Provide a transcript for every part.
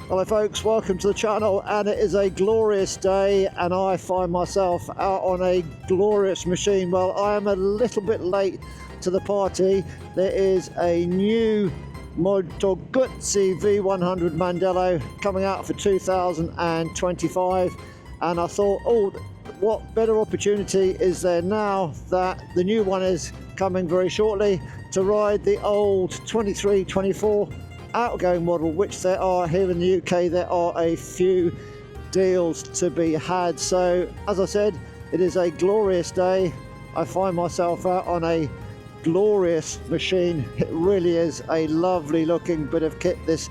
Hello folks, welcome to the channel, and it is a glorious day and I find myself out on a glorious machine. Well, I am a little bit late to the party. There is a new Moto Guzzi V100 Mandello coming out for 2025, and I thought, oh, what better opportunity is there now that the new one is coming very shortly to ride the old 23-24 outgoing model, which there are here in the UK. There are a few deals to be had. So as I said, it is a glorious day. I find myself out on a glorious machine. It really is a lovely looking bit of kit, this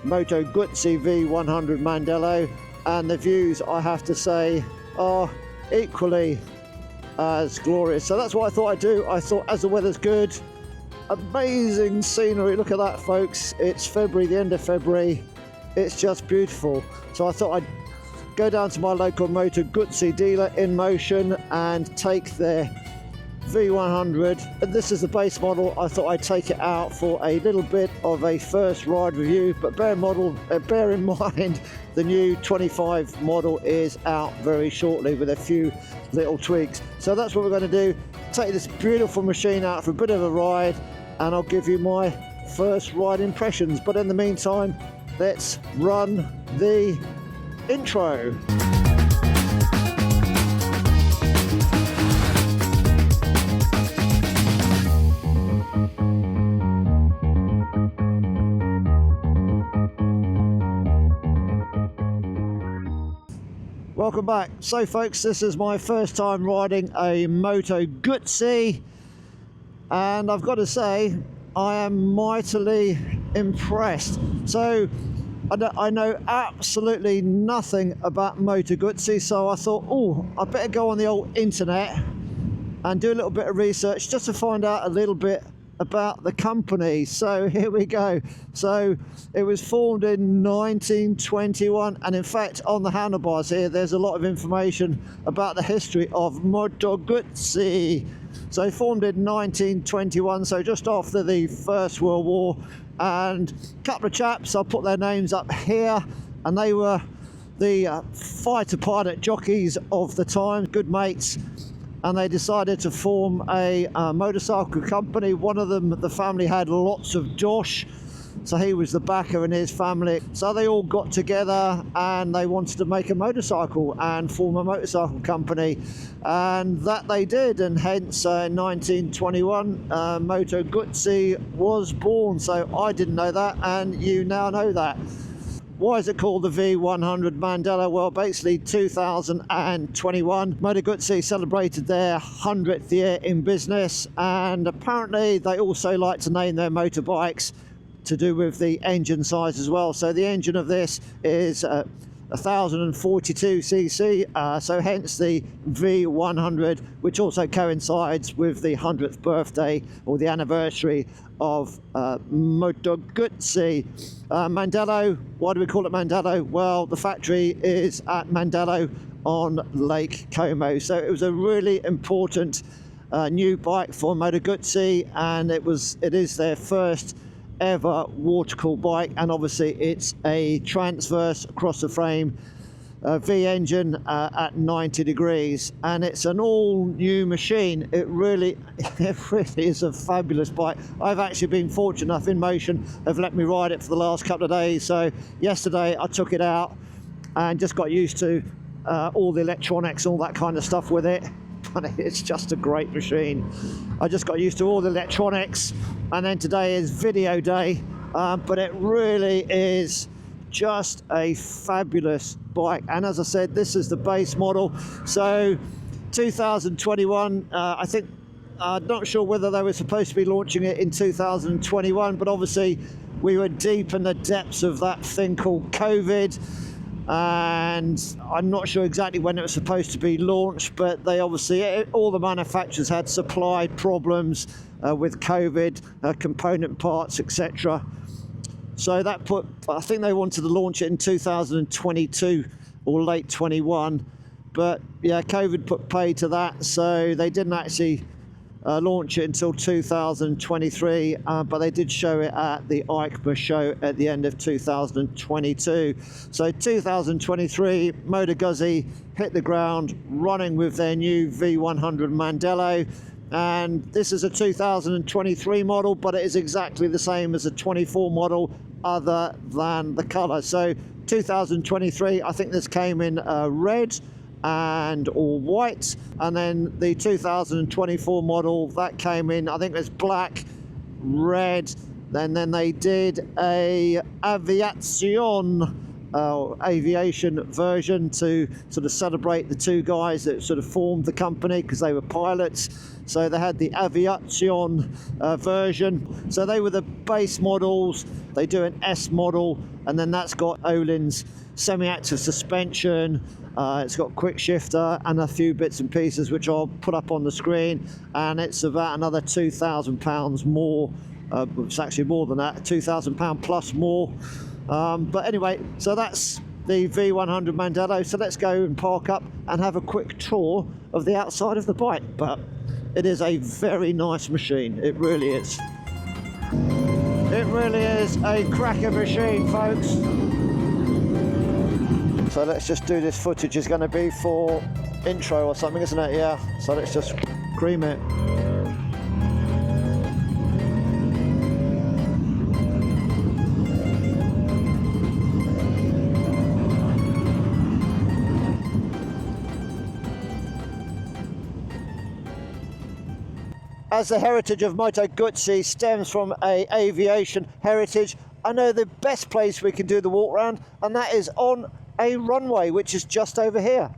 Moto Guzzi V100 Mandello, and the views, I have to say, are equally as glorious. So that's what I thought I'd do. I thought, as the weather's good, amazing scenery, look at that folks, it's February, the end of February, it's just beautiful. So I thought I'd go down to my local Moto Guzzi dealer, In Motion, and take their V100, and this is the base model. I thought I'd take it out for a little bit of a first ride review, but bear in mind the new 25 model is out very shortly with a few little tweaks. So that's what we're going to do, take this beautiful machine out for a bit of a ride, and I'll give you my first ride impressions. But in the meantime, let's run the intro. Welcome back. So folks, this is my first time riding a Moto Guzzi, and I've got to say I am mightily impressed. So I know absolutely nothing about Moto Guzzi, so I thought, oh, I better go on the old internet and do a little bit of research just to find out a little bit about the company. So here we go. So it was formed in 1921, and in fact on the handlebars here there's a lot of information about the history of Moto Guzzi. So formed in 1921, so just after the First World War, and a couple of chaps, I'll put their names up here, and they were the fighter pilot jockeys of the time, good mates, and they decided to form a motorcycle company. One of them, the family had lots of dosh, so he was the backer in his family. So they all got together and they wanted to make a motorcycle and form a motorcycle company, and that they did, and hence in 1921 Moto Guzzi was born. So I didn't know that, and you now know that. Why is it called the V100 Mandello? Well, basically 2021, Moto Guzzi celebrated their 100th year in business, and apparently they also like to name their motorbikes to do with the engine size as well. So the engine of this is 1042cc, so hence the V100, which also coincides with the 100th birthday or the anniversary of Moto Guzzi. Mandello, why do we call it Mandello? Well, the factory is at Mandello on Lake Como, so it was a really important new bike for Moto Guzzi, and it is their first ever water-cooled bike, and obviously it's a transverse across the frame V engine at 90 degrees, and it's an all new machine. It really is a fabulous bike. I've actually been fortunate enough, In Motion have let me ride it for the last couple of days. So yesterday I took it out and just got used to all the electronics, all that kind of stuff with it. But it's just a great machine. I just got used to all the electronics, and then today is video day, but it really is just a fabulous bike. And as I said, this is the base model. So 2021, I think, I'm not sure whether they were supposed to be launching it in 2021, but obviously we were deep in the depths of that thing called COVID, and I'm not sure exactly when it was supposed to be launched, but they obviously, all the manufacturers had supply problems with COVID, component parts, etc. So that put, I think they wanted to launch it in 2022 or late 21, but yeah, COVID put pay to that, so they didn't actually launch it until 2023, but they did show it at the EICMA show at the end of 2022. So 2023, Moto Guzzi hit the ground running with their new V100 Mandello, and this is a 2023 model, but it is exactly the same as a 24 model other than the color. So 2023, I think this came in red and all white, and then the 2024 model that came in, I think it's black, red, then they did a aviation version to sort of celebrate the two guys that sort of formed the company, because they were pilots. So they had the aviation version. So they were the base models. They do an S model, and then that's got Öhlins semi-active suspension. It's got quick shifter and a few bits and pieces which I'll put up on the screen, and it's about another £2,000 more. It's actually more than that, £2,000 plus more. But anyway, so that's the V100 Mandello. So let's go and park up and have a quick tour of the outside of the bike. But it is a very nice machine, it really is. It really is a cracker machine, folks. So let's just do this. Footage is going to be for intro or something, isn't it? Yeah, so let's just cream it. As the heritage of Moto Guzzi stems from an aviation heritage, I know the best place we can do the walk round, and that is on a runway, which is just over here.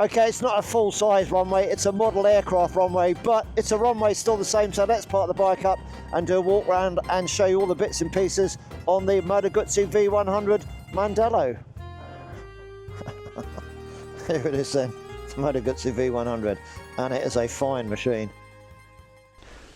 Okay, it's not a full-size runway, it's a model aircraft runway, but it's a runway still the same. So let's park the bike up and do a walk round and show you all the bits and pieces on the Moto Guzzi V100 Mandello. Here it is then, the Moto Guzzi V100, and it is a fine machine.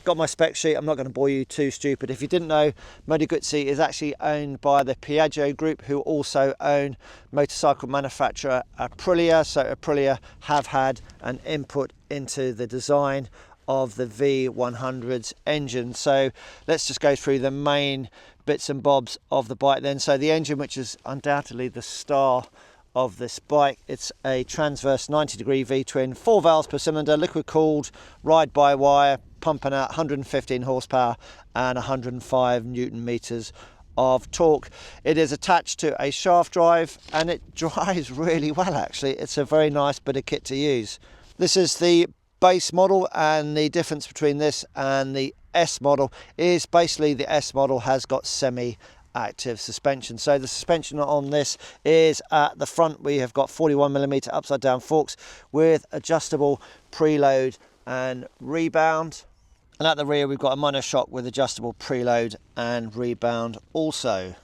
Got my spec sheet, I'm not going to bore you too stupid. If you didn't know, Moto Guzzi is actually owned by the Piaggio group, who also own motorcycle manufacturer Aprilia. So Aprilia have had an input into the design of the V100's engine. So let's just go through the main bits and bobs of the bike then. So the engine, which is undoubtedly the star of this bike, it's a transverse 90-degree V-twin, 4 valves per cylinder, liquid cooled, ride by wire, pumping out 115 horsepower and 105 newton meters of torque. It is attached to a shaft drive, and it drives really well actually. It's a very nice bit of kit to use. This is the base model, and the difference between this and the S model is basically the S model has got semi-active suspension. So the suspension on this is at the front. We have got 41mm upside down forks with adjustable preload and rebound, and at the rear we've got a monoshock with adjustable preload and rebound also.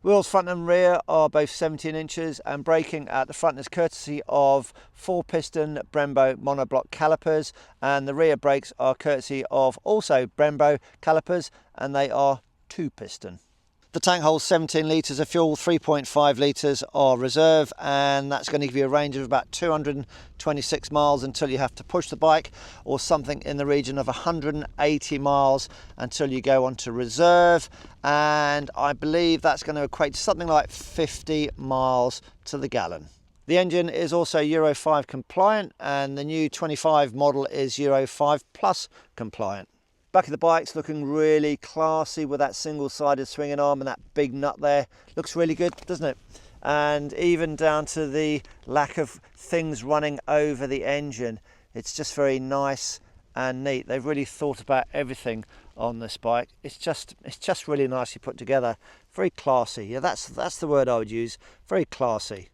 Wheels front and rear are both 17 inches, and braking at the front is courtesy of 4-piston Brembo monoblock calipers, and the rear brakes are courtesy of also Brembo calipers, and they are 2-piston. The tank holds 17 litres of fuel, 3.5 litres are reserve, and that's going to give you a range of about 226 miles until you have to push the bike, or something in the region of 180 miles until you go on to reserve, and I believe that's going to equate to something like 50 miles to the gallon. The engine is also Euro 5 compliant, and the new 25 model is Euro 5 Plus compliant. Back of the bike's looking really classy with that single-sided swinging arm and that big nut there. Looks really good, doesn't it? And even down to the lack of things running over the engine, it's just very nice and neat. They've really thought about everything on this bike. It's just really nicely put together. Very classy. Yeah, that's the word I would use. Very classy.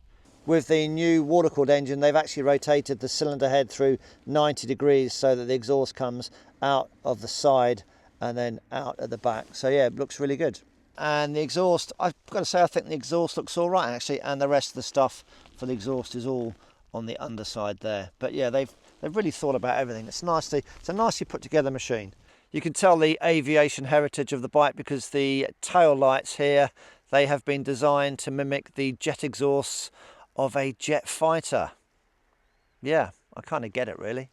With the new water-cooled engine, they've actually rotated the cylinder head through 90 degrees so that the exhaust comes out of the side and then out at the back. So yeah, it looks really good. And the exhaust, I've got to say, I think the exhaust looks all right actually, and the rest of the stuff for the exhaust is all on the underside there. But yeah, they've really thought about everything. It's a nicely put together machine. You can tell the aviation heritage of the bike because the tail lights here, they have been designed to mimic the jet exhausts of a jet fighter. Yeah, I kind of get it really.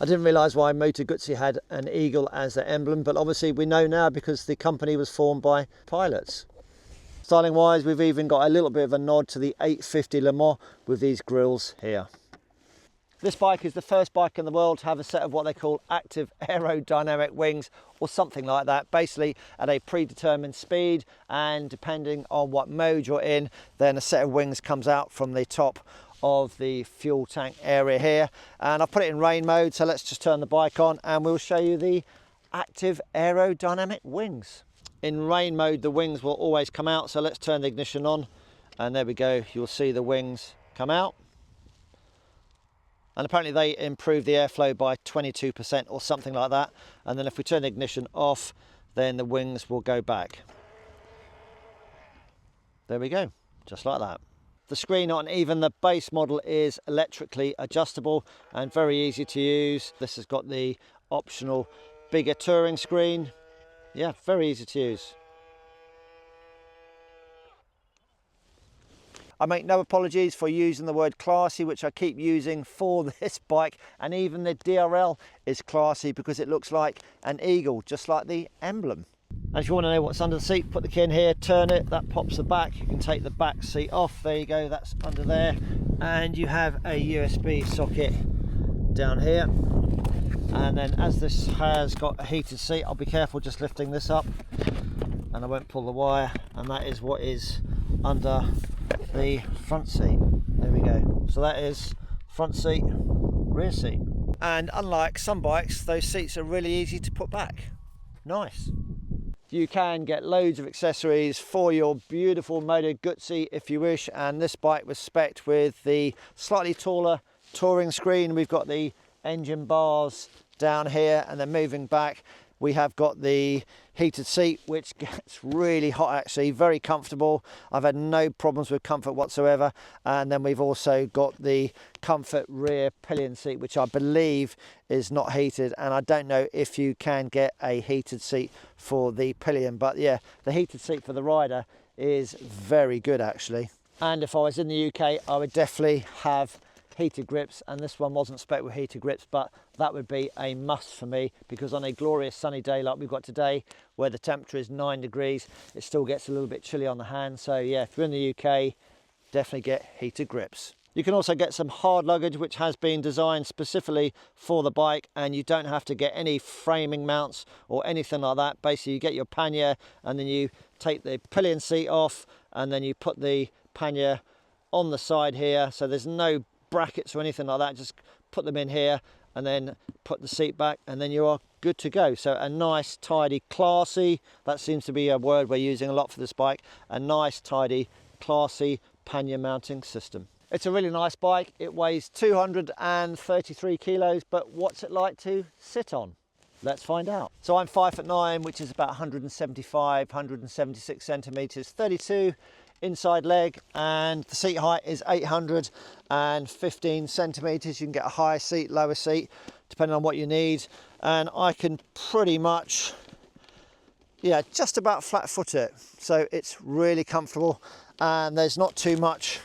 I didn't realise why Moto Guzzi had an eagle as their emblem, but obviously we know now because the company was formed by pilots. Styling wise, we've even got a little bit of a nod to the 850 Le Mans with these grills here. This bike is the first bike in the world to have a set of what they call active aerodynamic wings or something like that, basically at a predetermined speed, and depending on what mode you're in, then a set of wings comes out from the top of the fuel tank area here. And I've put it in rain mode, so let's just turn the bike on and we'll show you the active aerodynamic wings. In rain mode, the wings will always come out, so let's turn the ignition on, and there we go, you'll see the wings come out. And apparently they improve the airflow by 22% or something like that. And then if we turn the ignition off, then the wings will go back. There we go, just like that. The screen on even the base model is electrically adjustable and very easy to use. This has got the optional bigger touring screen. Yeah, very easy to use. I make no apologies for using the word classy, which I keep using for this bike, and even the DRL is classy because it looks like an eagle, just like the emblem. And if you want to know what's under the seat, put the key in here, turn it, that pops the back. You can take the back seat off, there you go, that's under there. And you have a USB socket down here. And then as this has got a heated seat, I'll be careful just lifting this up and I won't pull the wire, and that is what is under the front seat. There we go. So that is front seat, rear seat. And unlike some bikes, those seats are really easy to put back. Nice. You can get loads of accessories for your beautiful Moto Guzzi if you wish, and this bike was spec'd with the slightly taller touring screen. We've got the engine bars down here, and then moving back we have got the heated seat, which gets really hot actually, very comfortable. I've had no problems with comfort whatsoever. And then we've also got the comfort rear pillion seat, which I believe is not heated, and I don't know if you can get a heated seat for the pillion, but yeah, the heated seat for the rider is very good actually. And if I was in the UK, I would definitely have heated grips, and this one wasn't spec with heated grips, but that would be a must for me, because on a glorious sunny day like we've got today, where the temperature is 9 degrees, it still gets a little bit chilly on the hand. So yeah, if you're in the UK, definitely get heated grips. You can also get some hard luggage, which has been designed specifically for the bike, and you don't have to get any framing mounts or anything like that. Basically, you get your pannier, and then you take the pillion seat off, and then you put the pannier on the side here, so there's no brackets or anything like that. Just put them in here and then put the seat back, and then you are good to go. So a nice, tidy, classy, that seems to be a word we're using a lot for this bike, a nice, tidy, classy pannier mounting system. It's a really nice bike. It weighs 233 kilos, but what's it like to sit on? Let's find out. So I'm 5'9", which is about 175, 176 centimeters, 32 inside leg, and the seat height is 815 centimeters. You can get a higher seat, lower seat, depending on what you need. And I can pretty much, yeah, just about flat foot it. So it's really comfortable, and there's not too much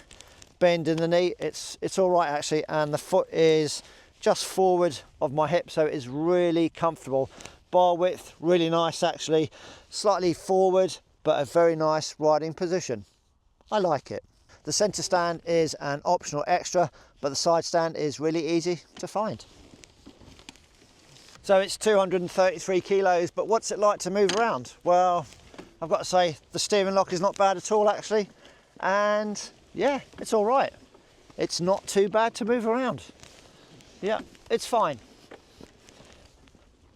bend in the knee. It's all right actually, and the foot is just forward of my hip, so it's really comfortable. Bar width, really nice actually, slightly forward, but a very nice riding position. I like it. The centre stand is an optional extra, but the side stand is really easy to find. So it's 233 kilos, but what's it like to move around? Well, I've got to say the steering lock is not bad at all actually, and yeah, it's all right. It's not too bad to move around. Yeah, it's fine.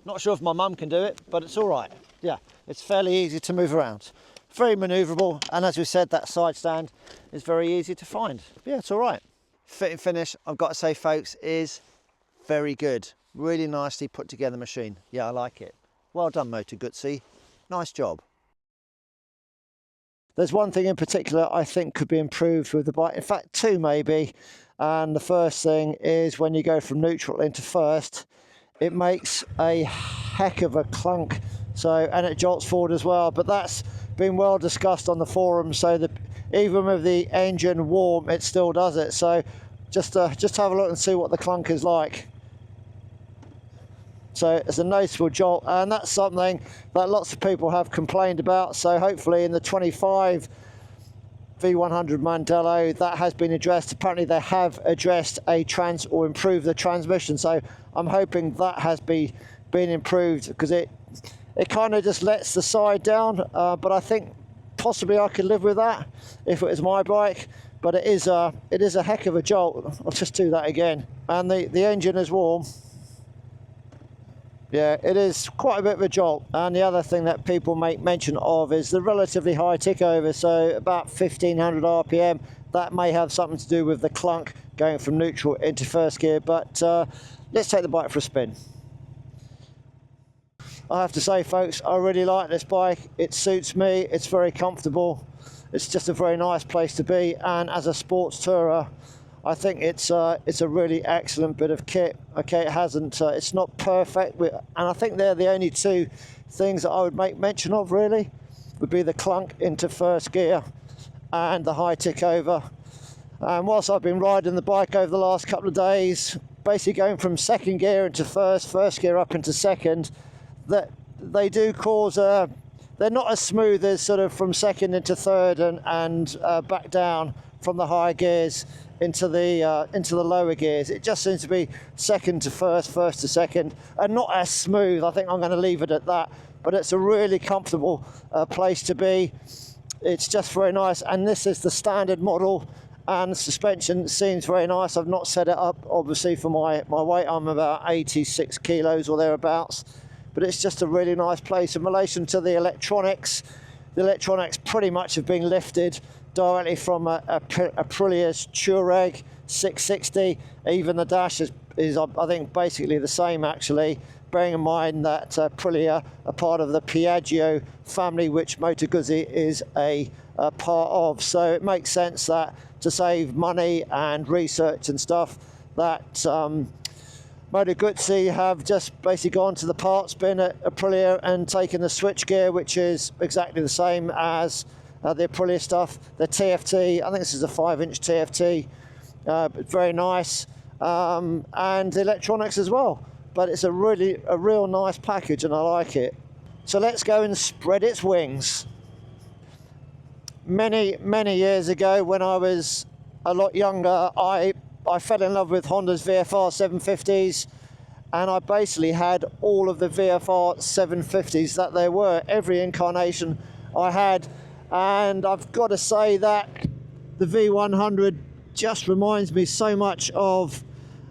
Not sure if my mum can do it, but it's all right. Yeah, it's fairly easy to move around. Very manoeuvrable, and as we said, that side stand is very easy to find. Yeah, it's all right. Fit and finish, I've got to say folks, is very good. Really nicely put together machine. Yeah, I like it. Well done, Moto Guzzi. Nice job. There's one thing in particular I think could be improved with the bike. In fact, two maybe. And the first thing is when you go from neutral into first, it makes a heck of a clunk. So, and it jolts forward as well, but that's been well discussed on the forum, so that even with the engine warm, it still does it. So just have a look and see what the clunk is like. So it's a noticeable jolt, and that's something that lots of people have complained about. So hopefully in the 25 V100 Mandello that has been addressed. Apparently they have addressed or improved the transmission, so I'm hoping that has been improved, because it kind of just lets the side down, but I think possibly I could live with that if it was my bike. But it is a heck of a jolt. I'll just do that again. And the engine is warm. Yeah, it is quite a bit of a jolt. And the other thing that people make mention of is the relatively high tick over, so about 1500 RPM. That may have something to do with the clunk going from neutral into first gear, but let's take the bike for a spin. I have to say, folks, I really like this bike. It suits me, it's very comfortable. It's just a very nice place to be, and as a sports tourer, I think it's a really excellent bit of kit. Okay, it's not perfect, and I think they're the only two things that I would make mention of, really, would be the clunk into first gear and the high tick over. And whilst I've been riding the bike over the last couple of days, basically going from second gear into first gear up into second, that they do cause they're not as smooth as sort of from second into third and back down from the higher gears into the lower gears. It just seems to be second to first to second, and not as smooth. I think I'm going to leave it at that, but it's a really comfortable place to be. It's just very nice, and this is the standard model, and the suspension seems very nice. I've not set it up obviously for my weight. I'm about 86 kilos or thereabouts, but it's just a really nice place. In relation to the electronics pretty much have been lifted directly from Aprilia's Touareg 660. Even the dash is I think basically the same, actually, bearing in mind that Aprilia are part of the Piaggio family, which Moto Guzzi is a part of. So it makes sense that to save money and research and stuff, that Moto Guzzi have just basically gone to the parts bin at Aprilia and taken the switch gear, which is exactly the same as the Aprilia stuff. The TFT, I think this is a 5-inch TFT, very nice, and the electronics as well. But it's a real nice package, and I like it. So let's go and spread its wings. Many years ago, when I was a lot younger, I fell in love with Honda's VFR 750s, and I basically had all of the VFR 750s that there were, every incarnation I had. And I've got to say that the V100 just reminds me so much of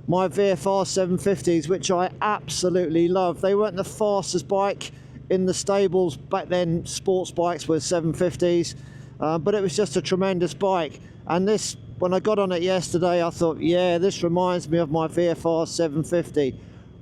my VFR 750s, which I absolutely love. They weren't the fastest bike in the stables back then. Sports bikes were 750s, but it was just a tremendous bike. And this, when I got on it yesterday, I thought, yeah, this reminds me of my VFR 750.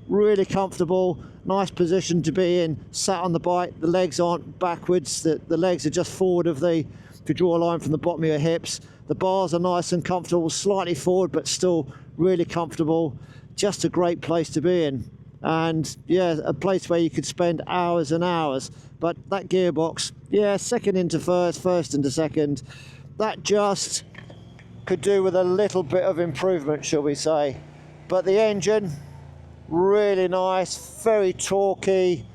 Really comfortable, nice position to be in, sat on the bike. The legs aren't backwards, the legs are just forward of if you draw a line from the bottom of your hips. The bars are nice and comfortable, slightly forward, but still really comfortable. Just a great place to be in. And yeah, a place where you could spend hours and hours. But that gearbox, yeah, second into first into second, that just could do with a little bit of improvement, shall we say. But the engine, really nice, very torquey,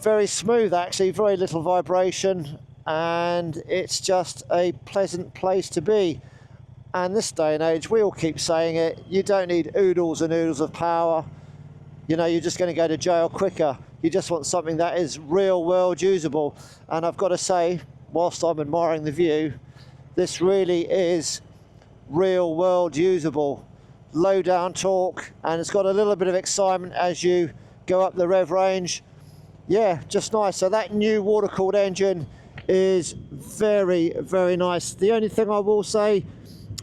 very smooth actually, very little vibration, and it's just a pleasant place to be. And this day and age, we all keep saying it, you don't need oodles and oodles of power. You know, you're just going to go to jail quicker. You just want something that is real world usable. And I've got to say, whilst I'm admiring the View, this really is real world usable. Low down torque, and it's got a little bit of excitement as you go up the rev range. Yeah, just nice. So that new water-cooled engine is very nice. The only thing I will say,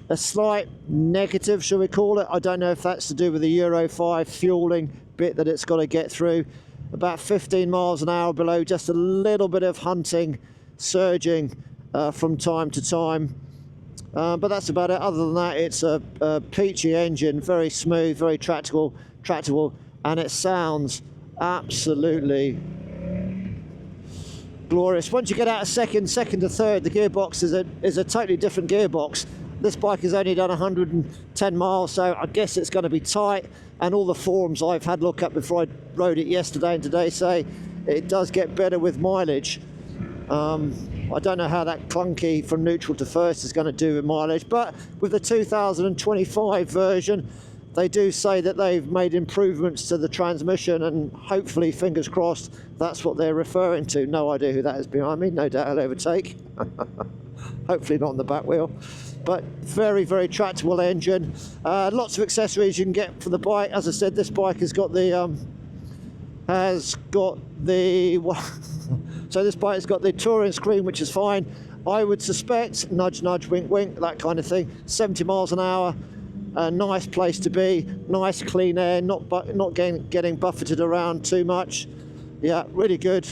a slight negative, shall we call it, I don't know if that's to do with the Euro 5 fueling bit that it's got to get through. About 15 miles an hour below, just a little bit of hunting, surging from time to time. But that's about it. Other than that, it's a peachy engine, very smooth, very tractable, and it sounds absolutely glorious. Once you get out of second to third, the gearbox is a totally different gearbox. This bike has only done 110 miles, so I guess it's going to be tight, and all the forums I've had a look at before I rode it yesterday and today say it does get better with mileage. I don't know how that clunky from neutral to first is going to do with mileage, but with the 2025 version, they do say that they've made improvements to the transmission, and hopefully, fingers crossed, that's what they're referring to. No idea who that is behind me, no doubt I'll overtake. Hopefully not on the back wheel. But very, very tractable engine. Lots of accessories you can get for the bike. As I said, this bike has got the so this bike has got the touring screen, which is fine. I would suspect, nudge, nudge, wink, wink, that kind of thing. 70 miles an hour, a nice place to be, nice clean air, not getting buffeted around too much. Yeah, really good.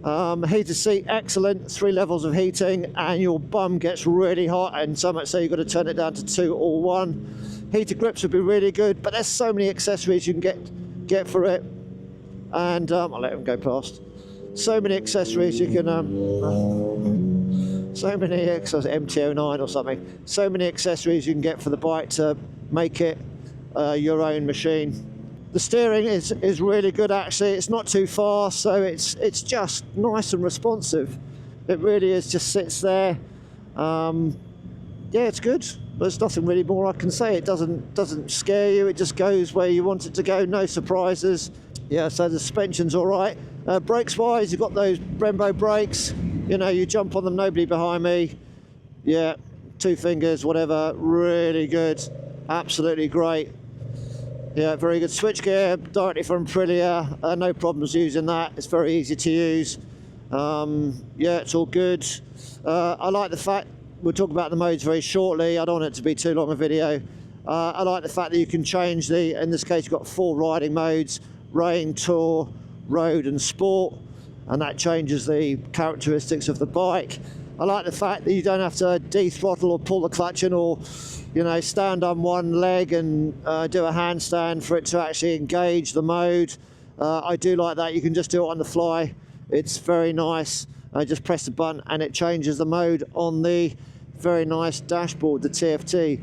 Heated seat, excellent, 3 levels of heating, and your bum gets really hot, and so much so you've got to turn it down to 2 or 1. Heated grips would be really good, but there's so many accessories you can get for it, and I'll let them go past. So many accessories you can, so many MT09 or something. So many accessories you can get for the bike to make it your own machine. The steering is really good actually. It's not too fast, so it's just nice and responsive. It really is, just sits there. Yeah, it's good. There's nothing really more I can say. It doesn't scare you. It just goes where you want it to go. No surprises. Yeah, so the suspension's all right. Brakes wise, you've got those Brembo brakes. You know, you jump on them, nobody behind me. Yeah, 2 fingers, whatever. Really good. Absolutely great. Yeah, very good. Switchgear directly from Aprilia. No problems using that. It's very easy to use. Yeah, it's all good. I like the fact, we'll talk about the modes very shortly. I don't want it to be too long a video. I like the fact that you can change in this case, you've got 4 riding modes: rain, tour, road and sport, and that changes the characteristics of the bike. I like the fact that you don't have to de-throttle or pull the clutch in, or stand on one leg and do a handstand for it to actually engage the mode. I do like that. You can just do it on the fly. It's very nice. I just press the button and it changes the mode on the very nice dashboard, the TFT,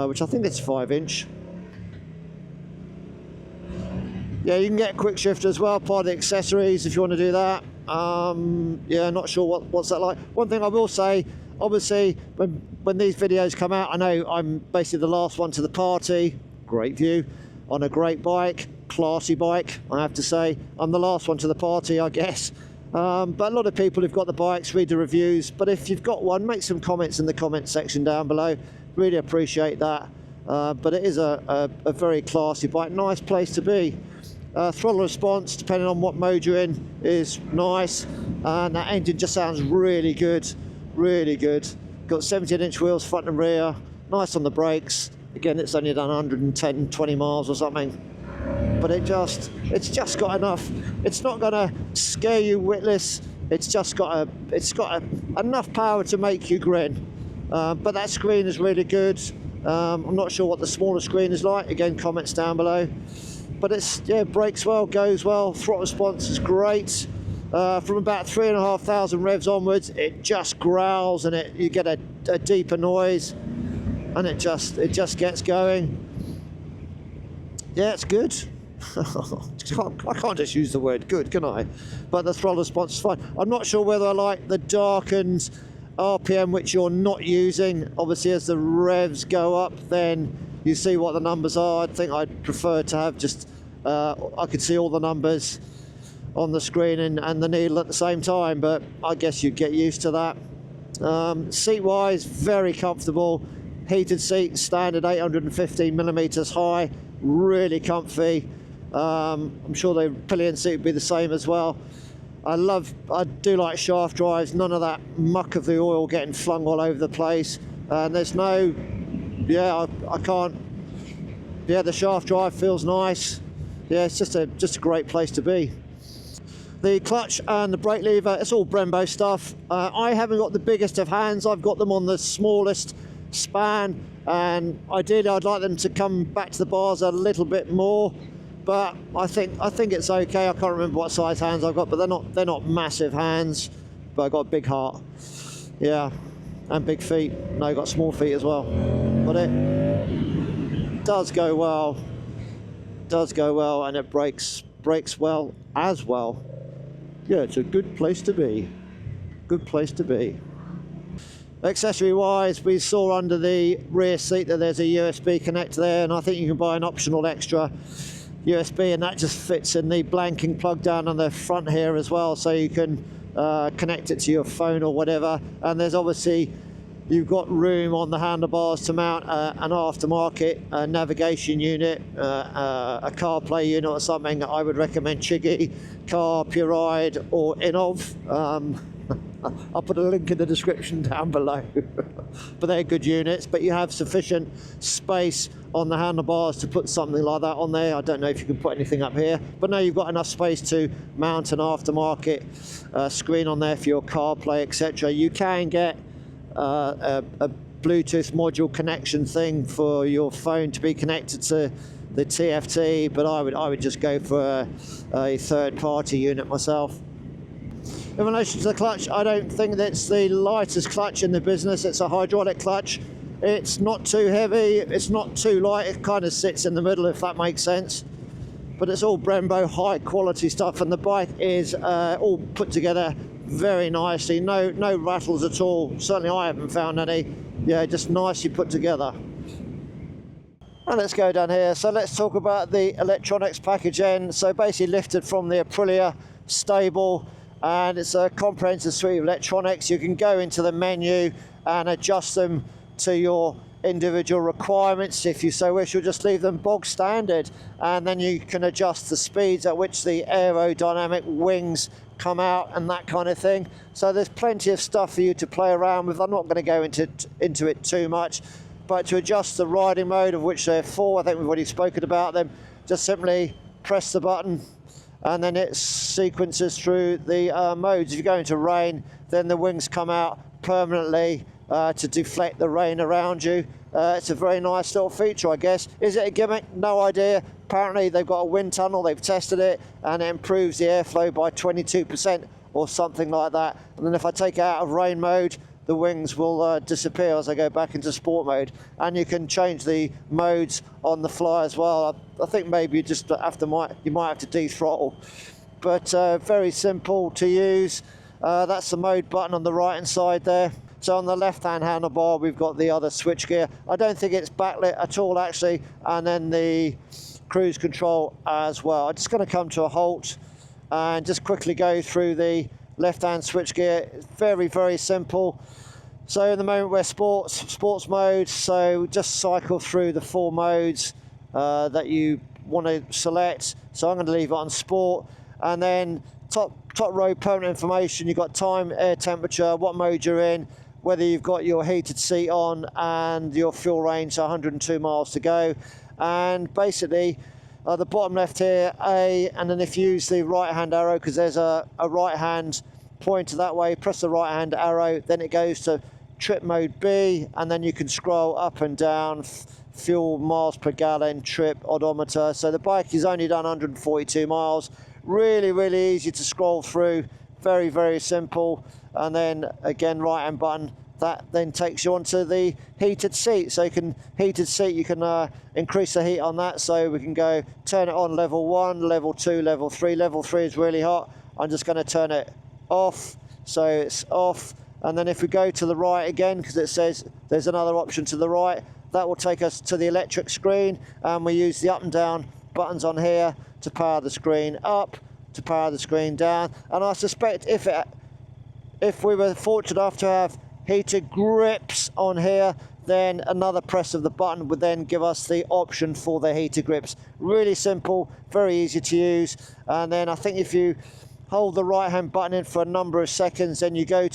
which I think it's 5-inch. Yeah, you can get a quick shift as well, part of the accessories if you want to do that. Yeah, not sure what's that like. One thing I will say, obviously, when these videos come out, I know I'm basically the last one to the party. Great view on a great bike, classy bike, I have to say. I'm the last one to the party, I guess. But a lot of people who've got the bikes read the reviews. But if you've got one, make some comments in the comment section down below. Really appreciate that. But it is a very classy bike, nice place to be. Throttle response, depending on what mode you're in, is nice, and that engine just sounds really good, really good. Got 17-inch wheels front and rear, nice on the brakes. Again, it's only done 110, 20 miles or something, but it's just got enough. It's not gonna scare you witless. It's got enough power to make you grin. But that screen is really good. I'm not sure what the smaller screen is like. Again, comments down below. But brakes well, goes well, throttle response is great. From about 3,500 revs onwards, it just growls and you get a deeper noise, and it just gets going. Yeah, it's good. I can't just use the word good, can I? But the throttle response is fine. I'm not sure whether I like the darkened RPM, which you're not using. Obviously, as the revs go up, then you see what the numbers are. I think I'd prefer to have just, I could see all the numbers on the screen and the needle at the same time, but I guess you'd get used to that. Seat-wise, very comfortable. Heated seat, standard 815 millimeters high, really comfy. I'm sure the pillion seat would be the same as well. I do like shaft drives, none of that muck of the oil getting flung all over the place. And there's no, I can't, the shaft drive feels nice. Yeah, it's just a great place to be. The clutch and the brake lever, it's all Brembo stuff. I haven't got the biggest of hands. I've got them on the smallest span, and ideally I'd like them to come back to the bars a little bit more. But I think it's okay. I can't remember what size hands I've got, but they're not massive hands. But I've got a big heart. Yeah. and big feet. No, you've got small feet as well. But it does go well. Does go well, and it brakes well as well. Yeah, it's a good place to be. Good place to be. Accessory wise, we saw under the rear seat that there's a USB connector there, and I think you can buy an optional extra USB, and that just fits in the blanking plug down on the front here as well, so you can connect it to your phone or whatever. And there's obviously, you've got room on the handlebars to mount an aftermarket navigation unit, a CarPlay unit or something. I would recommend Chiggy, Car, Pure Ride or Inov. I'll put a link in the description down below. But they're good units, but you have sufficient space on the handlebars to put something like that on there. I don't know if you can put anything up here, but no, you've got enough space to mount an aftermarket screen on there for your CarPlay, etc. You can get a Bluetooth module connection thing for your phone to be connected to the TFT, but I would just go for a third-party unit myself. In relation to the clutch, I don't think that it's the lightest clutch in the business. It's a hydraulic clutch. It's not too heavy, it's not too light, it kind of sits in the middle, if that makes sense. But it's all Brembo, high quality stuff, and the bike is all put together very nicely. No rattles at all. Certainly I haven't found any. Yeah, just nicely put together. And let's go down here. So let's talk about the electronics package end. So basically lifted from the Aprilia stable, and it's a comprehensive suite of electronics. You can go into the menu and adjust them to your individual requirements. If you so wish, you'll just leave them bog standard, and then you can adjust the speeds at which the aerodynamic wings come out and that kind of thing. So there's plenty of stuff for you to play around with. I'm not going to go into it too much, but to adjust the riding mode, of which there are 4, I think we've already spoken about them, just simply press the button and then it sequences through the modes. If you go into rain, then the wings come out permanently to deflect the rain around you. It's a very nice little feature, I guess. Is it a gimmick? No idea. Apparently they've got a wind tunnel, they've tested it, and it improves the airflow by 22% or something like that. And then if I take it out of rain mode, the wings will disappear as I go back into sport mode. And you can change the modes on the fly as well. I think maybe you just have to, you might have to de-throttle. But very simple to use. That's the mode button on the right hand side there. So on the left hand handlebar we've got the other switch gear. I don't think it's backlit at all actually, and then the cruise control as well. I'm just going to come to a halt and just quickly go through the left hand switch gear. It's very simple. So in the moment we're sports mode, so just cycle through the 4 modes that you want to select. So I'm going to leave it on sport, and then top row permanent information. You've got time, air temperature, what mode you're in, whether you've got your heated seat on, and your fuel range, so 102 miles to go. And basically the bottom left here, A, and then if you use the right hand arrow, because there's a right hand pointer that way, press the right hand arrow, then it goes to trip mode B, and then you can scroll up and down, fuel, miles per gallon, trip, odometer. So the bike is only done 142 miles. Really easy to scroll through, very simple. And then again, right hand button, that then takes you onto the heated seat. So you can increase the heat on that, so we can go turn it on level 1, level 2, level 3. Level 3 is really hot. I'm just going to turn it off, so it's off. And then if we go to the right again, because it says there's another option to the right, that will take us to the electric screen, and we use the up and down buttons on here to power the screen up, to power the screen down. And I suspect if we were fortunate enough to have heated grips on here, then another press of the button would then give us the option for the heated grips. Really simple, very easy to use. And then I think if you hold the right hand button in for a number of seconds, then you go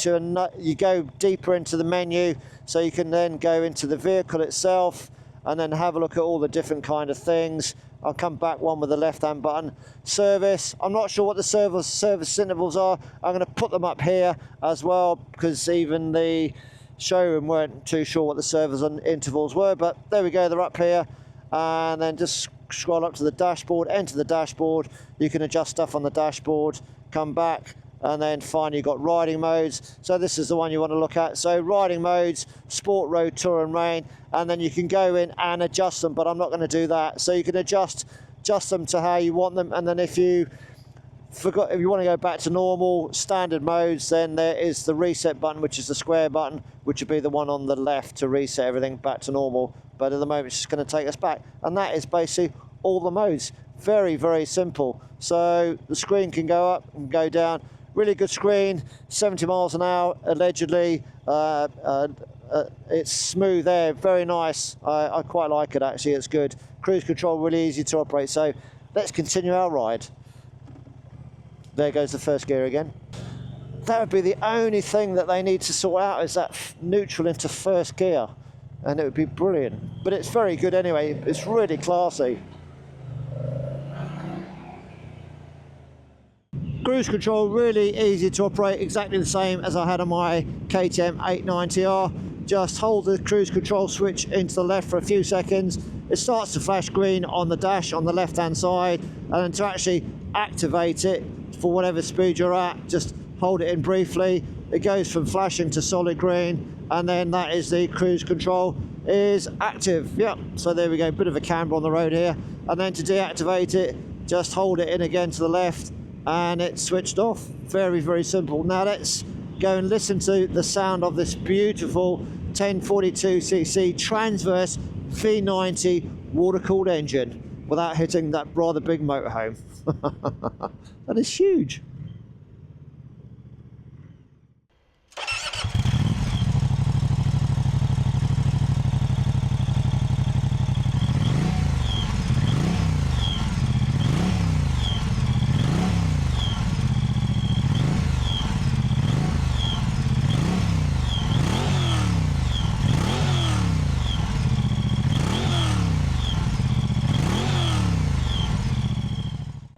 deeper into the menu, so you can then go into the vehicle itself and then have a look at all the different kind of things. I'll come back one with the left hand button. Service, I'm not sure what the service intervals are. I'm going to put them up here as well, because even the showroom weren't too sure what the service intervals were, but there we go, they're up here. And then just scroll up to the dashboard, enter the dashboard. You can adjust stuff on the dashboard, come back, And then finally you've got riding modes. So this is the one you want to look at. So riding modes, sport, road, tour and rain. And then you can go in and adjust them, but I'm not going to do that. So you can adjust them to how you want them. And then if you want to go back to normal standard modes, then there is the reset button, which is the square button, which would be the one on the left to reset everything back to normal. But at the moment it's just going to take us back. And that is basically all the modes. Very, very simple. So the screen can go up and go down. Really good screen, 70 miles an hour allegedly. It's smooth air, very nice. I quite like it actually, it's good. Cruise control really easy to operate. So let's continue our ride. There goes the first gear again. That would be the only thing that they need to sort out, is that neutral into first gear, and it would be brilliant. But it's very good anyway, it's really classy. Cruise control really easy to operate, exactly the same as I had on my KTM 890R. Just hold the cruise control switch into the left for a few seconds. It starts to flash green on the dash on the left hand side, and then to actually activate it for whatever speed you're at, just hold it in briefly. It goes from flashing to solid green, and then that is the cruise control is active. Yep, so there we go, bit of a camber on the road here. And then to deactivate it, just hold it in again to the left, and it's switched off. Very, very simple. Now let's go and listen to the sound of this beautiful 1042cc transverse V90 water-cooled engine without hitting that rather big motorhome. That is huge.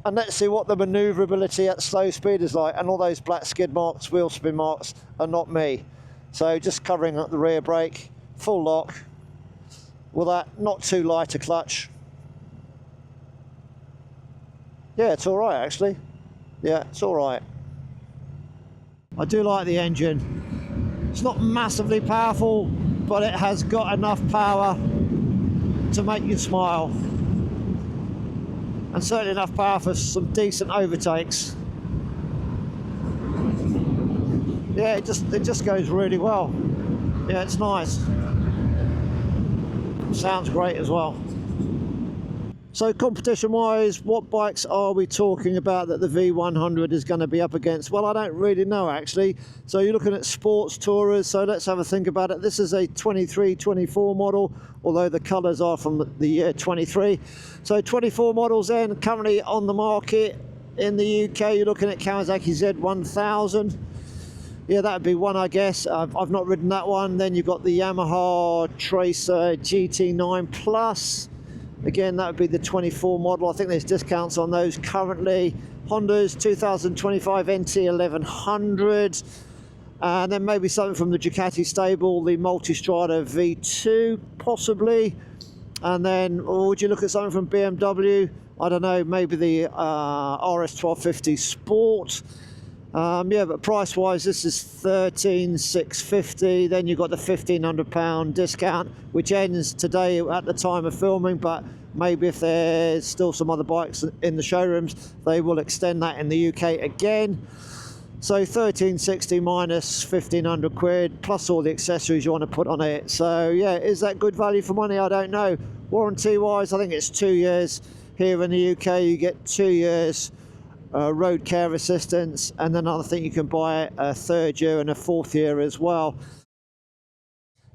And let's see what the manoeuvrability at slow speed is like. And all those black skid marks, wheel spin marks, are not me. So just covering up the rear brake, full lock, with that not too light a clutch. Yeah, it's all right actually. Yeah, it's all right. I do like the engine. It's not massively powerful, but it has got enough power to make you smile. And certainly enough power for some decent overtakes. Yeah, it just goes really well. Yeah, it's nice. Sounds great as well. So competition-wise, what bikes are we talking about that the V100 is going to be up against? Well, I don't really know actually. So you're looking at sports tourers, so let's have a think about it. This is a 23-24 model, although the colours are from the year 23. So 24 models then, currently on the market in the UK, you're looking at Kawasaki Z1000. Yeah, that would be one, I guess. I've not ridden that one. Then you've got the Yamaha Tracer GT9 Plus. Again, that would be the 24 model. I think there's discounts on those currently. Honda's 2025 NT1100. And then maybe something from the Ducati stable, the Multistrada V2, possibly. And then, or would you look at something from BMW? I don't know, maybe the RS1250 Sport. Yeah, but price-wise, this is 13,650. Then you've got the £1,500 discount, which ends today at the time of filming. But maybe if there's still some other bikes in the showrooms, they will extend that in the UK again. So 1360 minus 1,500 quid, plus all the accessories you want to put on it. So yeah, is that good value for money? I don't know. Warranty-wise, I think it's 2 years. Here in the UK, you get 2 years. Road care assistance, and then I think you can buy a 3rd year and a 4th year as well.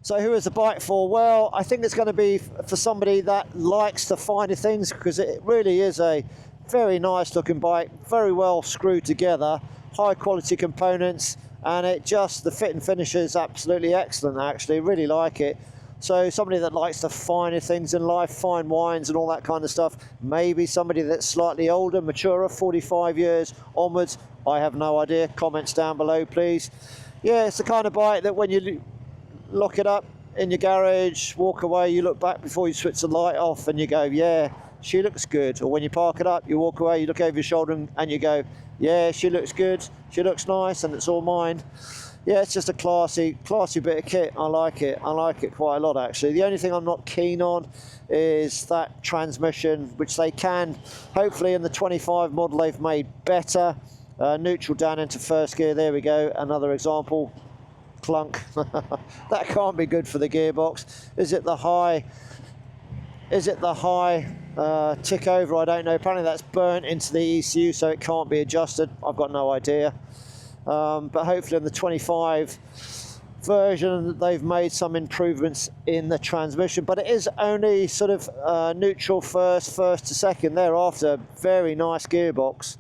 So who is the bike for? Well, I think it's going to be for somebody that likes the finer things, because it really is a very nice looking bike, very well screwed together, high quality components, and the fit and finish is absolutely excellent actually, really like it. So somebody that likes the finer things in life, fine wines and all that kind of stuff, maybe somebody that's slightly older, maturer, 45 years onwards, I have no idea. Comments down below, please. Yeah, it's the kind of bike that when you lock it up in your garage, walk away, you look back before you switch the light off and you go, yeah, she looks good. Or when you park it up, you walk away, you look over your shoulder and you go, Yeah, she looks good, she looks nice, and it's all mine. Yeah, it's just a classy bit of kit. I like it quite a lot actually. The only thing I'm not keen on is that transmission, which they can, hopefully in the 25 model they've made better. Neutral down into first gear, there we go, another example. Clunk. That can't be good for the gearbox. Is it the high tick over? I don't know. Apparently that's burnt into the ECU, so it can't be adjusted. I've got no idea. But hopefully in the 25 version they've made some improvements in the transmission, but it is only sort of neutral first to second, thereafter very nice gearbox.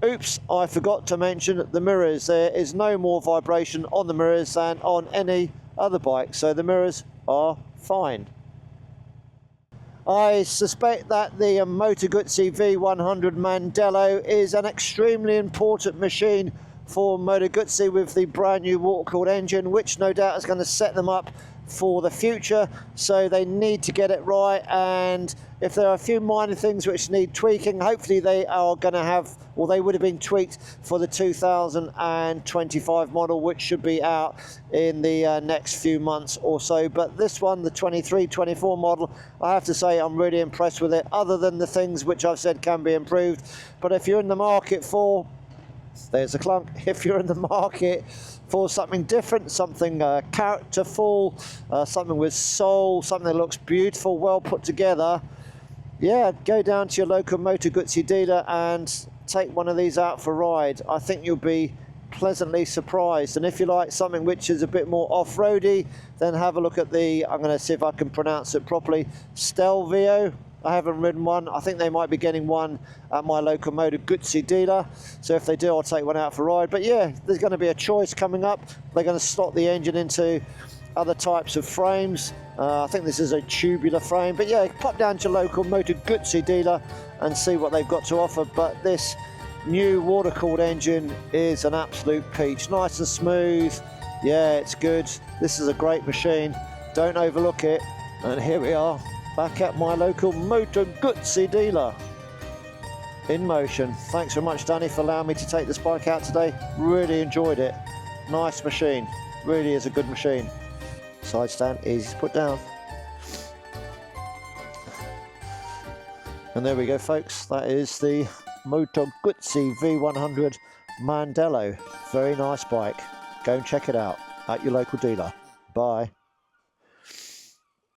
Oops, I forgot to mention the mirrors. There is no more vibration on the mirrors than on any other bike, so the mirrors are fine. I suspect that the Moto Guzzi V100 Mandello is an extremely important machine for Moto Guzzi with the brand new water-cooled engine, which no doubt is going to set them up for the future, so they need to get it right. And if there are a few minor things which need tweaking, hopefully they are going to have, or they would have been tweaked for the 2025 model, which should be out in the next few months or so. But this one, the 23-24 model, I have to say I'm really impressed with it, other than the things which I've said can be improved. But if you're in the market for, there's a clunk, if you're in the market for something different, something characterful, something with soul, something that looks beautiful, well put together, yeah, go down to your local Moto Guzzi dealer and take one of these out for a ride. I think you'll be pleasantly surprised. And if you like something which is a bit more off-roady, then have a look at the, I'm going to see if I can pronounce it properly, Stelvio. I haven't ridden one. I think they might be getting one at my local Moto Guzzi dealer. So if they do, I'll take one out for a ride. But yeah, there's going to be a choice coming up. They're going to slot the engine into other types of frames. I think this is a tubular frame. But yeah, pop down to your local Moto Guzzi dealer and see what they've got to offer. But this new water-cooled engine is an absolute peach. Nice and smooth. Yeah, it's good. This is a great machine. Don't overlook it. And here we are, back at my local Moto Guzzi dealer in motion. Thanks very much, Danny, for allowing me to take this bike out today. Really enjoyed it. Nice machine. Really is a good machine. Side stand, easy to put down. And there we go, folks. That is the Moto Guzzi V100 Mandello. Very nice bike. Go and check it out at your local dealer. Bye.